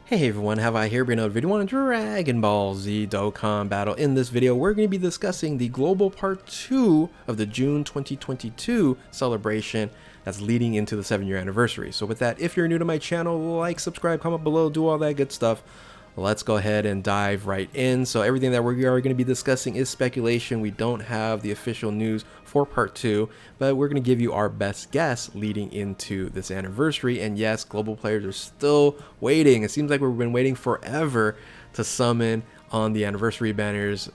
Hey everyone, have I here been another video on Dragon Ball Z Dokkan Battle. In this video, we're going to be discussing the global part 2 of the June 2022 celebration that's leading into the 7-year anniversary. So with that, if you're new to my channel, like, subscribe, comment below, do all that good stuff. Let's go ahead and dive right in. So everything that we are going to be discussing is speculation. We don't have the official news for part 2, but we're going to give you our best guess leading into this anniversary. And yes, global players are still waiting. It seems like we've been waiting forever to summon on the anniversary banners,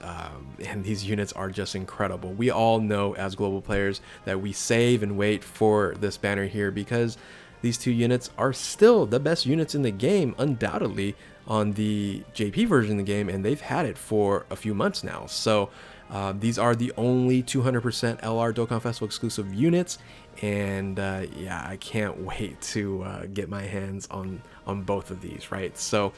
and these units are just incredible. We all know as global players that we save and wait for this banner here because these two units are still the best units in the game, undoubtedly, on the JP version of the game, and they've had it for a few months now. So these are the only 200% LR Dokkan Festival exclusive units, and yeah, I can't wait to get my hands on both of these, right? So,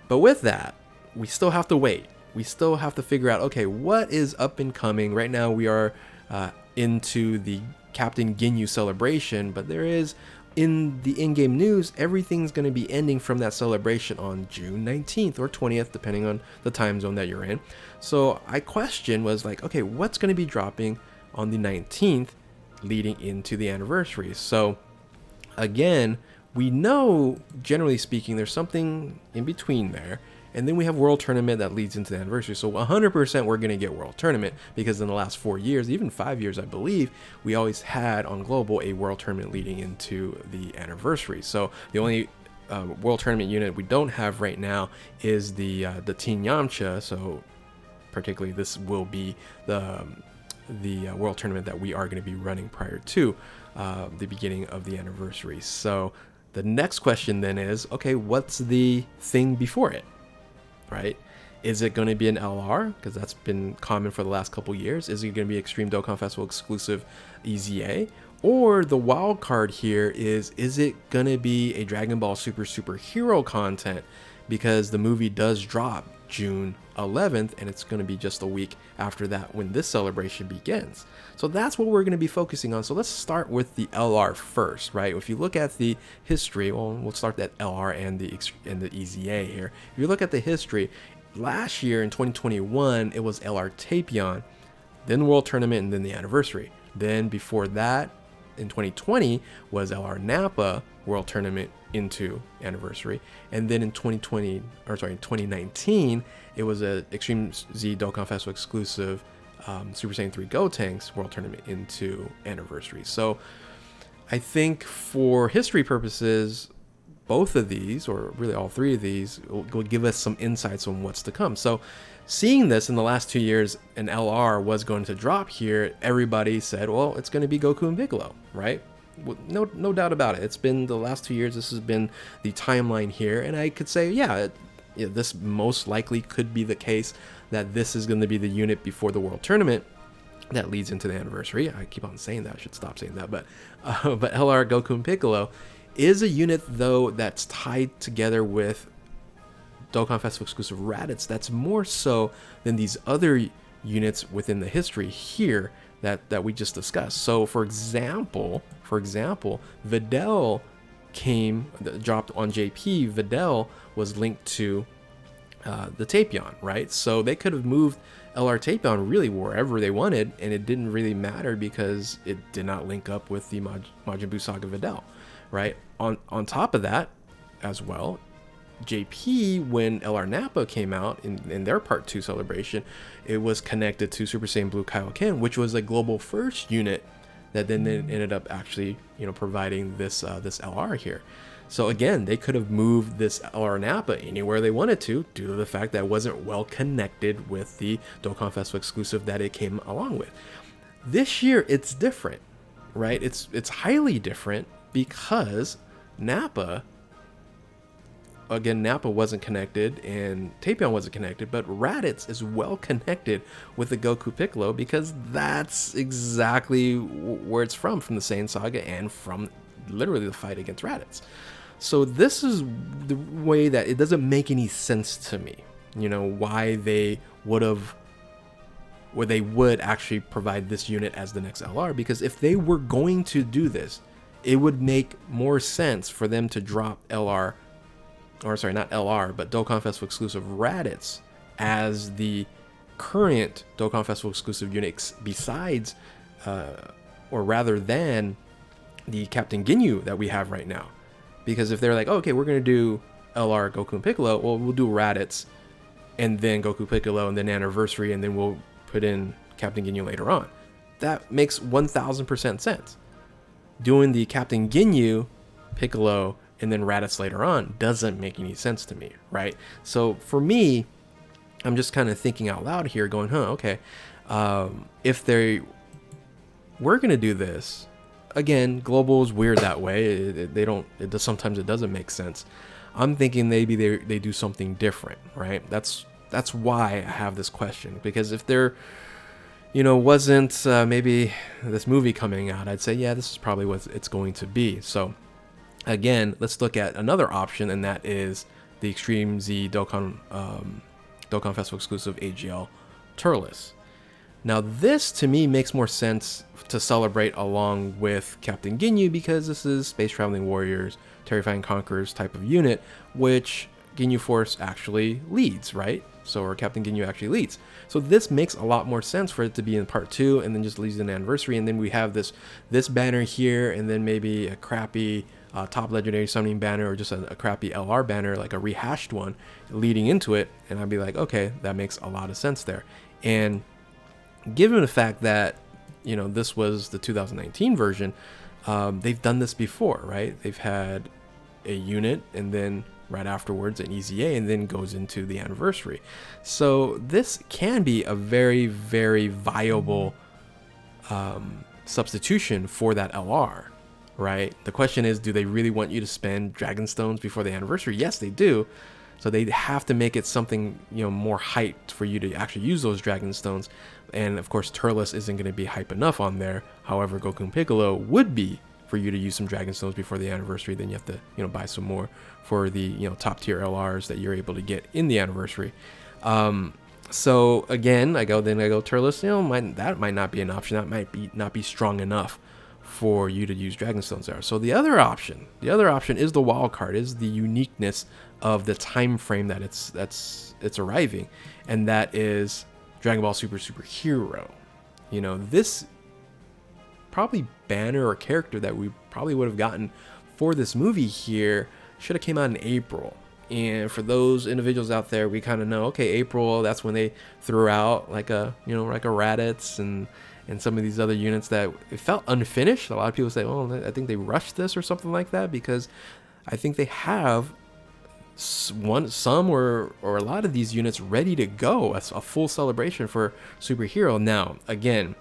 but with that, we still have to wait. We still have to figure out, okay, what is up and coming. Right now we are into the Captain Ginyu celebration, but there is, in the in-game news, everything's going to be ending from that celebration on June 19th or 20th, depending on the time zone that you're in. So I question was like, okay, what's going to be dropping on the 19th leading into the anniversary? So again, we know, generally speaking, there's something in between there. And then we have World Tournament that leads into the anniversary. So 100% we're going to get World Tournament, because in the last 4 years, even 5 years, I believe, we always had on Global a World Tournament leading into the anniversary. So the only World Tournament unit we don't have right now is the Teen Yamcha. So particularly this will be the World Tournament that we are going to be running prior to the beginning of the anniversary. So the next question then is, okay, what's the thing before it? Right? Is it going to be an LR? Because that's been common for the last couple years. Is it going to be Extreme Dokkan Festival exclusive EZA? Or the wild card here is it going to be a Dragon Ball superhero content? Because the movie does drop June 11th, and it's going to be just a week after that when this celebration begins. So that's what we're going to be focusing on. So let's start with the LR first, right? If you look at the history, well, we'll start at LR and the EZA here. If you look at the history, last year in 2021, it was LR Tapion, then World Tournament, and then the anniversary. Then before that, in 2020, was LR Nappa, World Tournament into anniversary, and then in 2019, it was a Extreme Z Dokkan Festival exclusive Super Saiyan 3 Gotenks World Tournament into anniversary. So I think for history purposes, both of these, or really all three of these, will give us some insights on what's to come. So seeing this in the last 2 years, an LR was going to drop here, everybody said, well, it's going to be Goku and Piccolo, right? No doubt about it. It's been the last 2 years. This has been the timeline here, and I could say, yeah, this most likely could be the case, that this is going to be the unit before the World Tournament that leads into the anniversary. I keep on saying that. I should stop saying that. But LR Goku and Piccolo is a unit, though, that's tied together with Dokkan Festival exclusive Raditz. That's more so than these other units within the history here that we just discussed. So for example, Videl dropped on JP. Videl was linked to the Tapion, right? So they could have moved LR Tapion really wherever they wanted, and it didn't really matter because it did not link up with the Majin Buu Saga Videl, right? On top of that as well, JP, when LR Nappa came out in their part 2 celebration, it was connected to Super Saiyan Blue Kaioken, which was a global first unit that then ended up actually, providing this LR here. So again, they could have moved this LR Nappa anywhere they wanted to, due to the fact that it wasn't well connected with the Dokkan Festival exclusive that it came along with. This year it's different, right? It's highly different because Nappa wasn't connected and Tapion wasn't connected, but Raditz is well connected with the Goku Piccolo, because that's exactly where it's from the Saiyan Saga and from literally the fight against Raditz. So this is the way that it doesn't make any sense to me, why they would actually provide this unit as the next LR, because if they were going to do this, it would make more sense for them to drop LR or sorry, not LR, but Dokkan Festival exclusive Raditz as the current Dokkan Festival exclusive units besides, or rather than the Captain Ginyu that we have right now. Because if they're like, oh, okay, we're going to do LR Goku and Piccolo, well, we'll do Raditz and then Goku Piccolo and then Anniversary, and then we'll put in Captain Ginyu later on. That makes 1000% sense. Doing the Captain Ginyu, Piccolo, and then Raditz later on doesn't make any sense to me, right? So for me, I'm just kind of thinking out loud here going, okay, if they were going to do this, again, global is weird that way. Sometimes it doesn't make sense. I'm thinking maybe they do something different, right? That's why I have this question, because if there, wasn't maybe this movie coming out, I'd say, yeah, this is probably what it's going to be. So again, let's look at another option, and that is the Extreme Z Dokkan Festival exclusive AGL Turles. Now this to me makes more sense to celebrate along with Captain Ginyu, because this is Space Traveling Warriors, Terrifying Conquerors type of unit, which Ginyu Force actually leads, right? So, or Captain Ginyu actually leads. So this makes a lot more sense for it to be in part 2 and then just leads in Anniversary, and then we have this banner here, and then maybe a crappy top legendary summoning banner, or just a crappy LR banner, like a rehashed one leading into it, and I'd be like, okay, that makes a lot of sense there. And given the fact that this was the 2019 version, they've done this before, right? They've had a unit and then right afterwards an EZA, and then goes into the Anniversary. So this can be a very, very viable substitution for that LR, right? The question is, do they really want you to spend Dragon Stones before the Anniversary? Yes, they do. So they have to make it something, more hyped for you to actually use those Dragon Stones. And of course, Turles isn't going to be hype enough on there. However, Goku and Piccolo would be for you to use some Dragon Stones before the Anniversary. Then you have to, buy some more for the, top tier LRs that you're able to get in the Anniversary. So again, I go Turles. That might not be an option. That might not be strong enough for you to use Dragon Stones there. So the other option is the wild card, is the uniqueness of the time frame that it's arriving, and that is Dragon Ball Super Hero. This probably banner or character that we probably would have gotten for this movie here should have came out in April. And for those individuals out there, we kind of know, okay, April, that's when they threw out like a Raditz and some of these other units that it felt unfinished. A lot of people say, oh, I think they rushed this or something like that, because I think they have some or a lot of these units ready to go as a full celebration for Superhero. Now, again,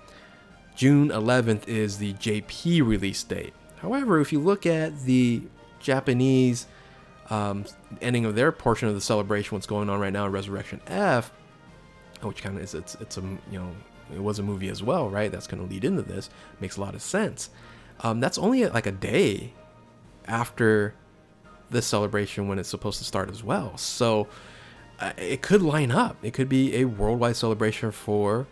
June 11th is the JP release date. However, if you look at the Japanese ending of their portion of the celebration, what's going on right now in Resurrection F, which kind of is it's a it was a movie as well, right? That's going to lead into this. Makes a lot of sense. That's only like a day after this celebration when it's supposed to start as well. So it could line up. It could be a worldwide celebration for,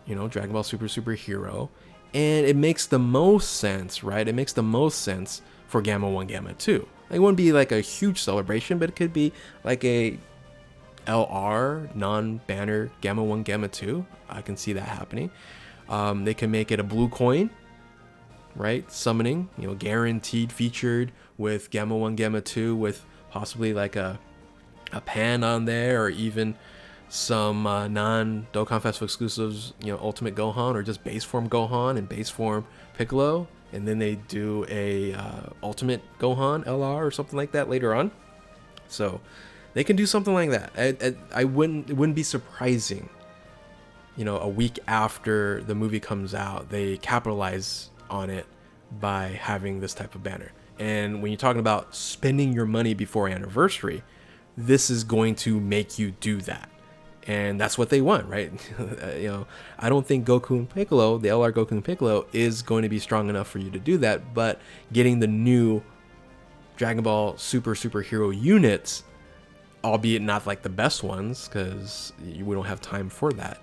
Dragon Ball Superhero. And it makes the most sense, right? It makes the most sense for Gamma 1, Gamma 2. It wouldn't be like a huge celebration, but it could be like a LR non-banner Gamma 1, Gamma 2. I can see that happening. They can make it a blue coin, right? Summoning, guaranteed featured with Gamma 1, Gamma 2, with possibly like a pan on there, or even some non-Dokkan Festival exclusives, Ultimate Gohan, or just base form Gohan and base form Piccolo, and then they do a Ultimate Gohan LR or something like that later on. So they can do something like that. It wouldn't be surprising, a week after the movie comes out, they capitalize on it by having this type of banner. And when you're talking about spending your money before Anniversary, this is going to make you do that. And that's what they want, right? I don't think Goku and Piccolo, the LR Goku and Piccolo, is going to be strong enough for you to do that. But getting the new Dragon Ball Superhero units, albeit not like the best ones, because we don't have time for that,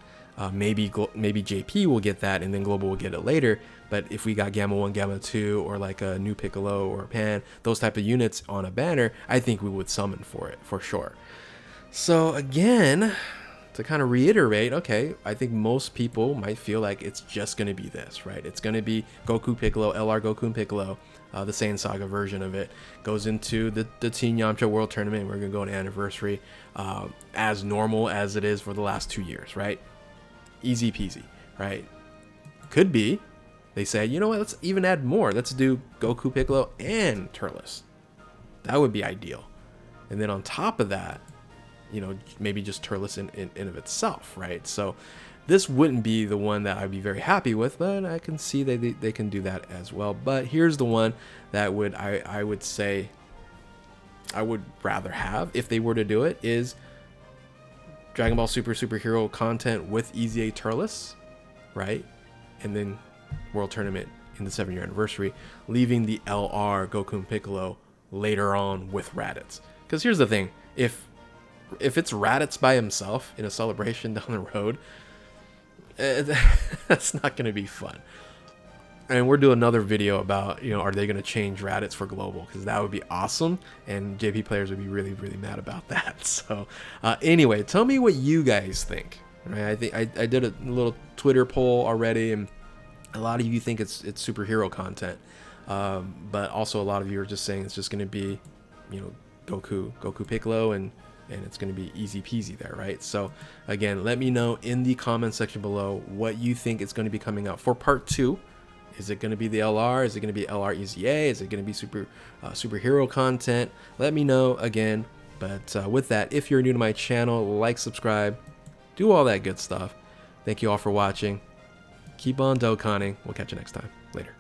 Maybe JP will get that, and then Global will get it later. But if we got Gamma 1, Gamma 2, or like a new Piccolo or a Pan, those type of units on a banner, I think we would summon for it, for sure. So again, to kind of reiterate, okay, I think most people might feel like it's just going to be this, right? It's going to be Goku Piccolo, LR Goku and Piccolo, the Saiyan Saga version of it, goes into the Teen Yamcha World Tournament. We're going to go on Anniversary, as normal as it is for the last 2 years, right? Easy peasy, right? Could be they say, you know what, let's even add more. Let's do Goku Piccolo and Turles. That would be ideal. And then on top of that, you know, maybe just Turles in of itself, right? So this wouldn't be the one that I'd be very happy with, but I can see they can do that as well. But here's the one that I would say I would rather have if they were to do it, is Dragon Ball Super superhero content with EZA Turles, right? And then World Tournament in the 7-year anniversary, leaving the LR Goku and Piccolo later on with Raditz. Because here's the thing, if it's Raditz by himself in a celebration down the road, that's not going to be fun. And we'll do another video about, you know, are they going to change Raditz for Global? Because that would be awesome, and JP players would be really, really mad about that. So anyway, tell me what you guys think. Right? I think I did a little Twitter poll already, and a lot of you think it's superhero content, but also a lot of you are just saying it's just going to be, you know, Goku Piccolo, and it's going to be easy peasy there, right? So again, let me know in the comment section below what you think is going to be coming out for part 2. Is it going to be the LR? Is it going to be LR EZA? Is it going to be superhero content? Let me know again. But with that, if you're new to my channel, like, subscribe, do all that good stuff. Thank you all for watching. Keep on Dokkaning. We'll catch you next time. Later.